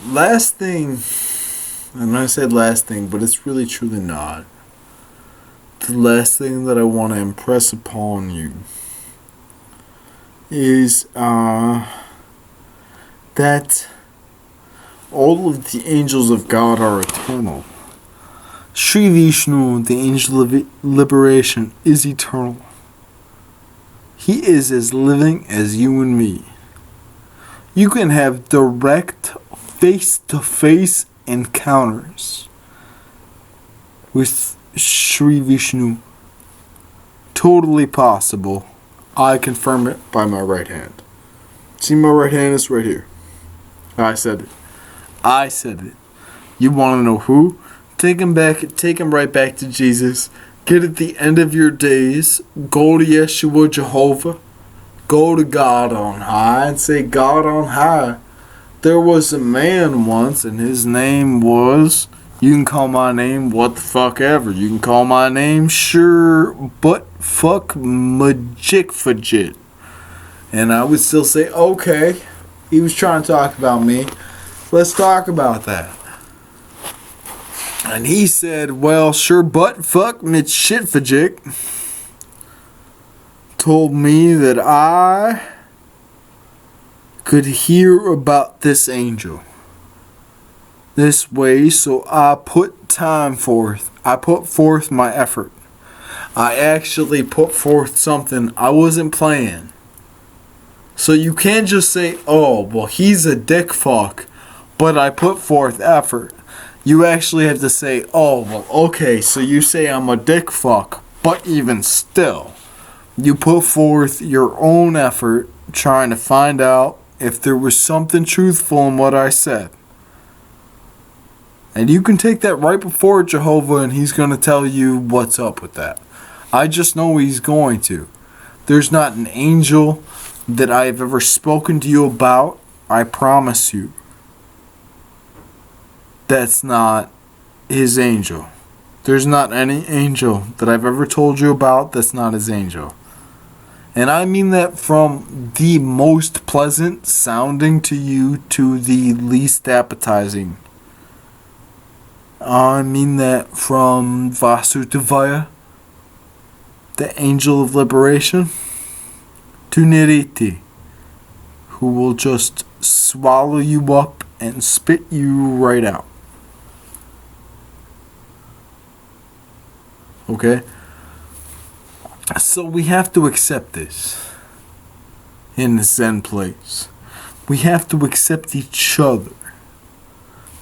last thing, and I said last thing, but it's really truly not. The last thing that I want to impress upon you is that all of the angels of God are eternal. Sri Vishnu, the angel of liberation, is eternal. He is as living as you and me. You can have direct, face-to-face encounters with Sri Vishnu. Totally possible. I confirm it by my right hand. See, my right hand is right here. I said it. I said it. You want to know who? Take him right back to Jesus. Get at the end of your days. Go to Yeshua Jehovah. Go to God on high and say, God on high. There was a man once and his name was, you can call my name what the fuck ever. You can call my name sure but fuck magic fidget. And I would still say, okay, he was trying to talk about me. Let's talk about that. And he said, well, sure but fuck me shit fidget told me that I could hear about this angel this way, so I put time forth. I put forth my effort. I actually put forth something. I wasn't playing. So you can't just say, oh, well, he's a dick fuck, but I put forth effort. You actually have to say, oh, well, okay, so you say I'm a dick fuck, but even still, you put forth your own effort trying to find out if there was something truthful in what I said. And you can take that right before Jehovah and he's going to tell you what's up with that. I just know he's going to. There's not an angel that I've ever spoken to you about, I promise you, that's not his angel. There's not any angel that I've ever told you about that's not his angel. And I mean that from the most pleasant sounding to you to the least appetizing. I mean that from Vasudevaya, the angel of liberation, to Niriti, who will just swallow you up and spit you right out. Okay? So we have to accept this in the Zen place. We have to accept each other.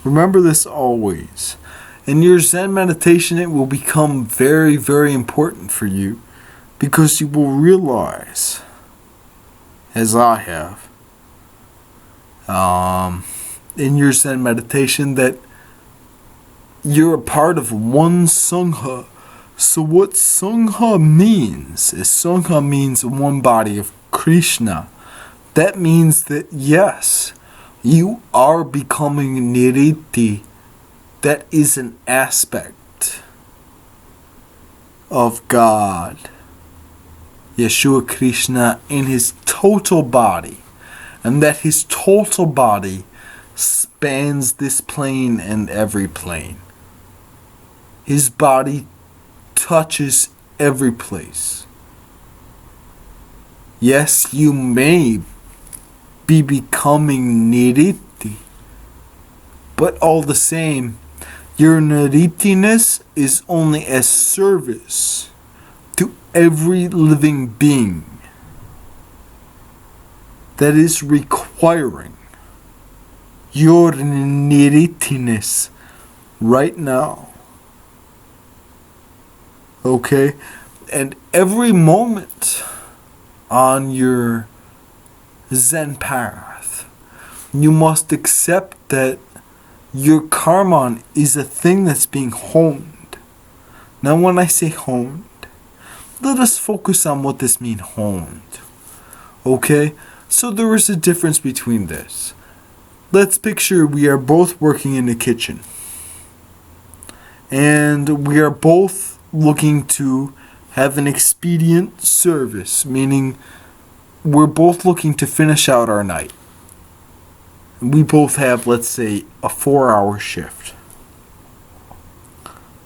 Remember this always. In your Zen meditation, it will become very, very important for you because you will realize, as I have, in your Zen meditation, that you're a part of one Sangha. So what Sangha means is Sangha means one body of Krishna. That means that yes, you are becoming Niriti. That is an aspect of God, Yeshua Krishna, in his total body. And that his total body spans this plane and every plane. His body touches every place. Yes, you may be becoming Niriti, but all the same, your Niritiness is only a service to every living being that is requiring your Niritiness right now. Okay? And every moment on your Zen path, you must accept that your karma is a thing that's being honed. Now when I say honed, let us focus on what this means, honed. Okay? So there is a difference between this. Let's picture we are both working in the kitchen. And we are both looking to have an expedient service, meaning we're both looking to finish out our night. We both have, let's say, a 4-hour shift.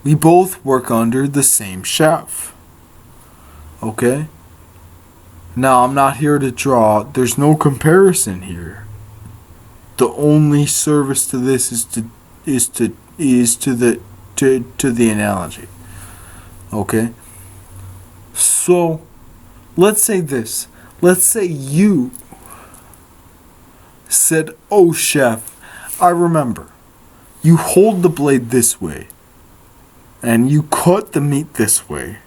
We both work under the same chef. Okay? Now, I'm not here to draw. There's no comparison here. The only service to this is to the analogy. Okay? So, let's say this. Let's say you said, "Oh, chef, I remember. You hold the blade this way, and you cut the meat this way,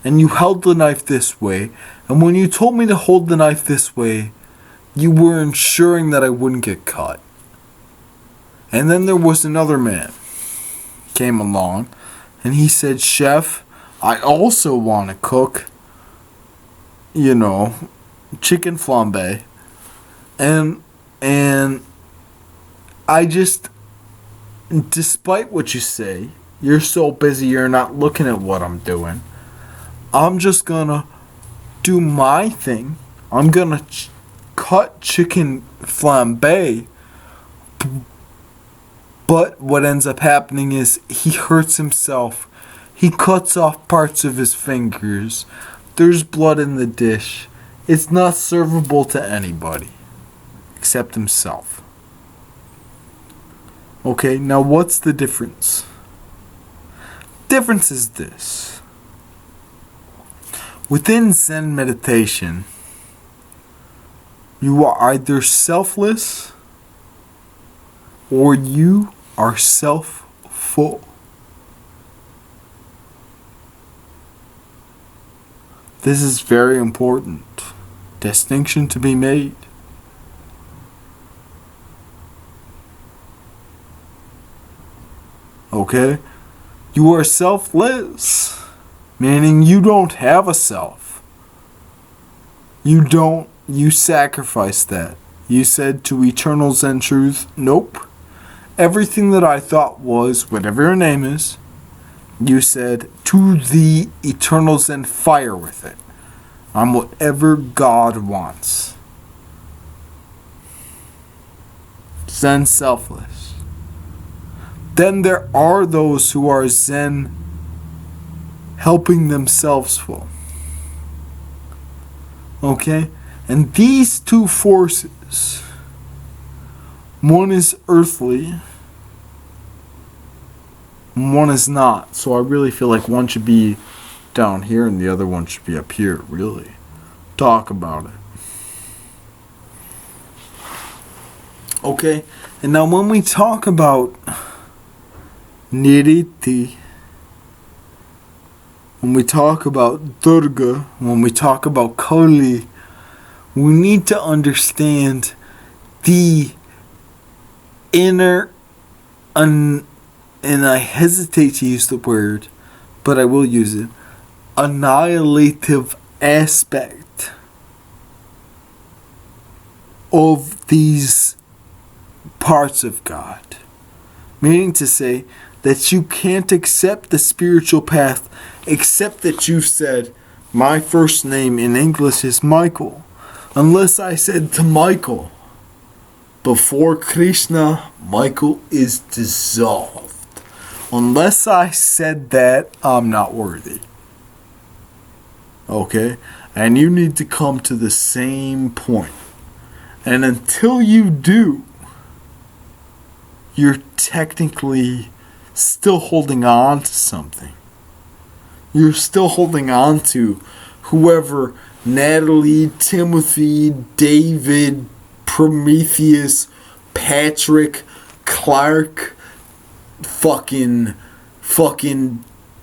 and you held the knife this way, and when you told me to hold the knife this way, you were ensuring that I wouldn't get cut." And then there was another man came along, and he said, "Chef, I also want to cook, chicken flambe, and I just, despite what you say, you're so busy you're not looking at what I'm doing. I'm just gonna do my thing. I'm gonna cut chicken flambe." But what ends up happening is he hurts himself. He cuts off parts of his fingers. There's blood in the dish. It's not servable to anybody except himself. Okay, now what's the difference? Difference is this. Within Zen meditation, you are either selfless or you are self-full. This is very important distinction to be made. Okay? You are selfless, meaning you don't have a self. You sacrifice that. You said to eternal Zen truth, nope. Everything that I thought was, whatever your name is, you said to the eternal Zen fire with it. I'm whatever God wants. Zen selfless. Then there are those who are Zen helping themselves full. Okay? And these two forces, one is earthly, one is not. So I really feel like one should be down here and the other one should be up here, really. Talk about it. Okay? And now when we talk about Niriti, when we talk about Durga, when we talk about Kali, we need to understand the inner, and I hesitate to use the word, but I will use it, annihilative aspect of these parts of God. Meaning to say that you can't accept the spiritual path except that you've said, my first name in English is Michael. Unless I said to Michael, before Krishna, Michael is dissolved. Unless I said that, I'm not worthy. Okay? And you need to come to the same point. And until you do, you're technically still holding on to something. You're still holding on to whoever Natalie, Timothy, David, Prometheus, Patrick, Clark, fucking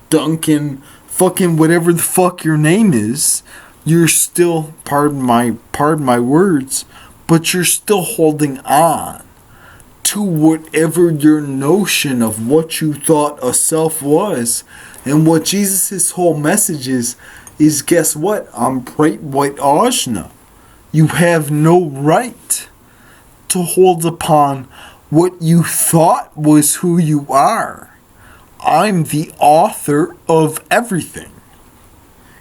Duncan, fucking whatever the fuck your name is, you're still, pardon my words, but you're still holding on to whatever your notion of what you thought a self was. And what Jesus' whole message is guess what? I'm bright white Ajna. You have no right to hold upon what you thought was who you are. I'm the author of everything.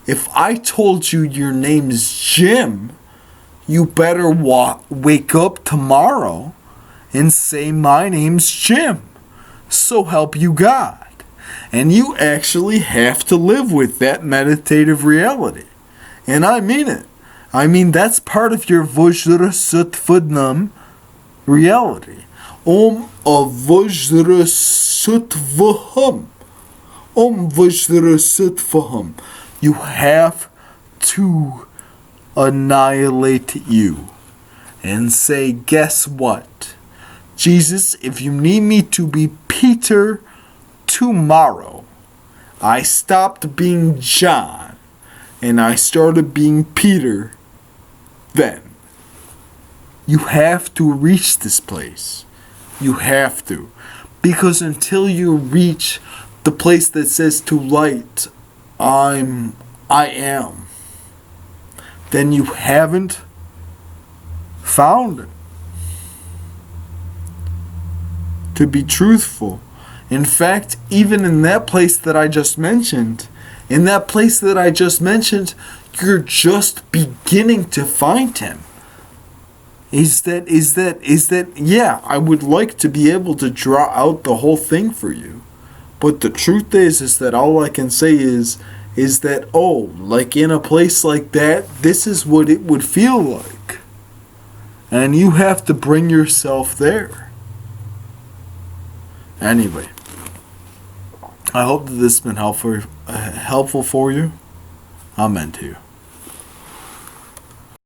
If I told you your name's Jim, you better wake up tomorrow and say, "My name's Jim. So help you God." And you actually have to live with that meditative reality. And I mean it. I mean, that's part of your Vajrasattvanam reality. Om Vajrasattvaham. Om Vajrasattvaham. You have to annihilate you and say, guess what? Jesus, if you need me to be Peter tomorrow, I stopped being John and I started being Peter then. You have to reach this place. You have to. Because until you reach the place that says to light, I am, then you haven't found it. To be truthful. In fact, even in that place that I just mentioned, you're just beginning to find him. Yeah, I would like to be able to draw out the whole thing for you. But the truth is that all I can say is that, like in a place like that, this is what it would feel like. And you have to bring yourself there. Anyway, I hope that this has been helpful for you. Amen to you.